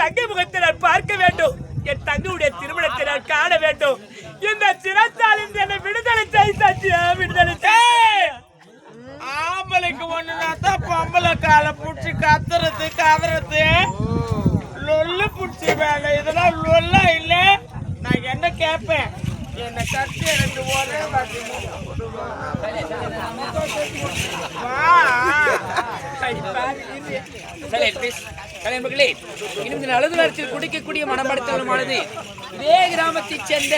தங்கை முகத்தை நான் பார்க்க வேண்டும். என் தங்கையுடைய திருமணத்தை நான் காண வேண்டும். இந்த சிறைச்சாலையில் என்னை விடுதலை செய் சத்யா, விடுதலை செய். ஆம்பளைக்கு ஒண்ணுனாத்தான் பொம்பளை காலை புடிச்சு கத்துறது கதறது லொல்லு புடிச்சு வேலை. இதெல்லாம் லொல்லா இல்ல. நான் என்ன கேட்பேன், என்ன கட்டி எனக்கு ஒரே மகளே, இன்னும் அழகு நேரத்தில் குடிக்கக்கூடிய மனப்படுத்தலுமானது இதே கிராமத்தைச் சேர்ந்த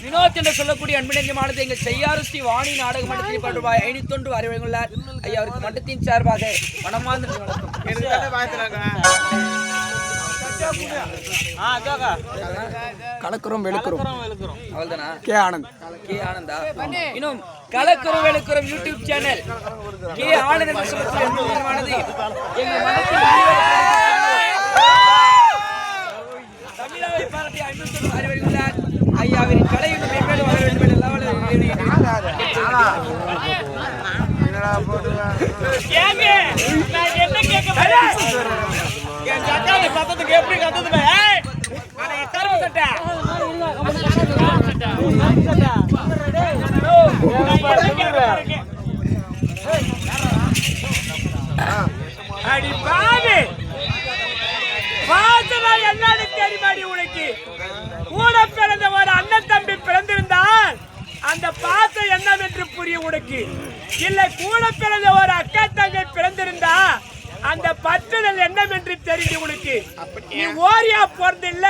வினோத் என்று சொல்லக்கூடிய அன்பினமானது எங்கள் செய்யாறு ஸ்ரீ வாணி நாடக மண்டலத்தில் ரூபாய் 500 அறிவுள்ளார். ஐயா, அவருக்கு மண்டலத்தின் சார்பாக மனமார்ந்த கலக்குறோம் வெளுக்குறோம் அவள்தானா? கே ஆனந்தா. இன்னும் கலக்குறோம் வெளுக்குறோம் யூடியூப் சேனல் கே ஆனந்த் என்ற சொல்லக்கூடியது எங்கள் மனத்தில் தமிழாவை பாராட்டி 500 அறிவுள்ளார். ஐயாவின் கலையின் மேம்பேடு வர வேண்டும் என்ற என்ன கேட்க சத்தத்துக்கு எப்படி கத்துது கரும்பு சட்டை அடி பாவி வாசனா என்னன்னு தெரியுமாடி உனக்கு? கூட பிறந்த ஒரு அண்ணன் தம்பி பிறந்திருந்தால் அந்த பாசம் என்னவென்று புரியும் உனக்கு. இல்ல கூட பிறந்த ஒரு அக்கா தங்கை பிறந்திருந்தா அந்த பற்றுதல் என்னவென்று தெரியும் உனக்கு. நீ ஓரியா போறது இல்ல.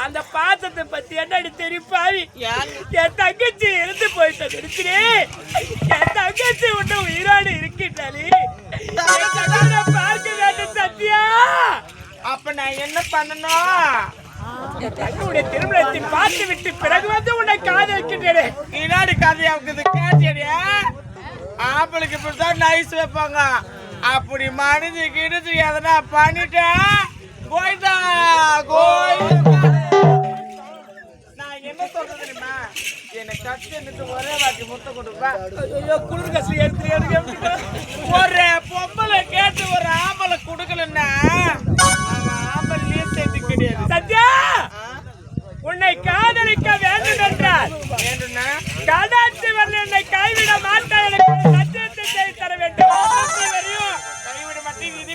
அந்த பாசத்தை பத்தி என்னடி தெரிப்பாவி? என் தங்கச்சி இருந்து போயிட்ட இருக்கிறே. என் தங்கச்சி ஒண்ணு உயிரோடு இருக்கின்றாலே பார்க்க வேண்டும் சத்யா. அப்ப நான் என்ன பண்ணணும்? தன்னுடைய திருமணத்தை பார்த்து விட்டு பிறகு வந்து உன்னை காதலிக்கின்றேன். இனாடி கதையாக்குது கேட்டியா? ஆப்பிளுக்கு இப்படிதான் நைஸ் வைப்பாங்க. அப்படி மனித கிடுச்சு எதனா பண்ணிட்டேன் கோயிதா கோயிதா. நான் என்ன சொல்றது தெரியுமா? என்னை கட்டு ஒரே வாட்டி முட்டை கொடுப்பேன். குளிர் கசி எடுத்து ஒரு பொம்பளை கேட்டு ஒரு ஆம்பளை கொடுக்கலன்னா ஆம்பளை சேர்த்து கிடையாது. சத்யா, உன்னை காதலிக்க வேண்டும் என்றால் கடாட்சி வரல என்னை கைவிட மாட்டான். எனக்கு சத்தியத்தை செய்து தர வேண்டும். கைவிட மாட்டேங்குது.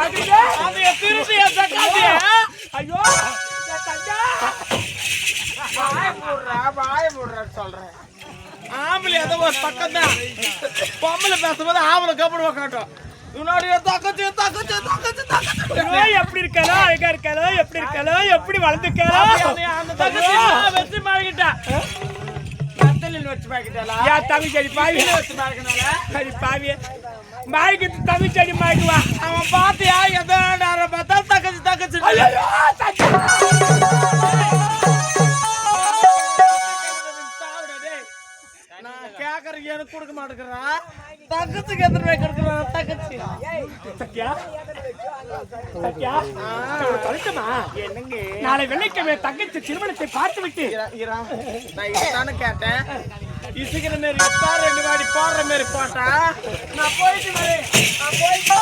பாக்குறீங்க? அது என் திருட்டு என் தக்காளி. ஐயோ என் தங்கா. வாய மூடுறான்னு சொல்றேன். ஆம்பளை ஏதோ ஒரு பக்கம் தான். பொம்பளை பேசும்போது ஆம்பளை கப்படு காட்டும். முன்னாடி தக்கச்சு தக்கச்சு தக்கச்சு தக்கச்சு. ஐயோ, எப்படி இருக்காளோ, அழகா இருக்காளோ, எப்படி இருக்காளோ, எப்படி வளர்ந்துக்காளோ. அந்த தக்கச்சி வச்சு மாறிக்கிட்டா. கத்தலில் வச்சு மாறிக்கிட்டாளா? ஏன் தமிழ் செடி பாவி வச்சு மாறிக்கினால சரி பாவி மாய்க்கு தமிழ் செடி மாய்க்குவா. அவன் பாத்தியா எதோ நேரம் பார்த்தா தக்கச்சு தக்கச்சு. ஐயோ தங்கா. நான் கேக்குறேன் எனக்கு கொடுக்க மாட்டேங்கிறான். தக்கச்சுக்கு எத்தனை பேர் கொடுக்குறான்? தக்கச்சு சத்யா சத்யா தொலைக்குமா? என்னங்க நாளை வெள்ளிக்கிழமை தங்கச்சி திருமணத்தை பார்த்து விட்டு நான் இதுதானே கேட்டேன். இசுக்கிற மாரி இப்பா 2 வாடி போடுற மாரி போட்டா நான் போயிட்டு வரேன். நான் போயிட்டு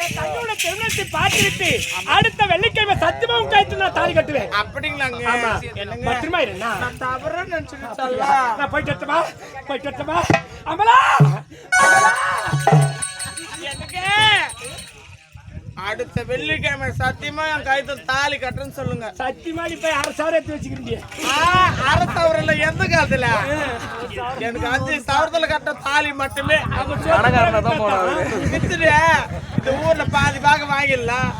என் தங்கையோட திருமணத்தை பார்த்து விட்டு அடுத்த வெள்ளிக்கிழமை சத்தியமா உன் கைத்து நான் தாலி கட்டுவேன். அப்படிங்களாங்க. ஆமா என்னங்க பத்திரமா இருண்ணா. நான் தவறா நினைச்சுக்கிட்டா. நான் போயிட்டு வரட்டுமா அமலா எனக்கு அடுத்த வெள்ளிக்கிழமை சத்தியமா என் கைத்து தாலி கட்டுறேன்னு சொல்லுங்க. சத்தியமாடி போய் 6,000 எடுத்து வச்சுக்கிறீங்க. 6,000 எந்த காலத்துல எனக்கு 5,000 கட்ட தாலி மட்டுமே வித்துடு. இந்த ஊர்ல பாதி பாக வாங்கிடலாம்.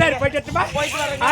சரி போயிட்டு போயிட்டு வரேன்.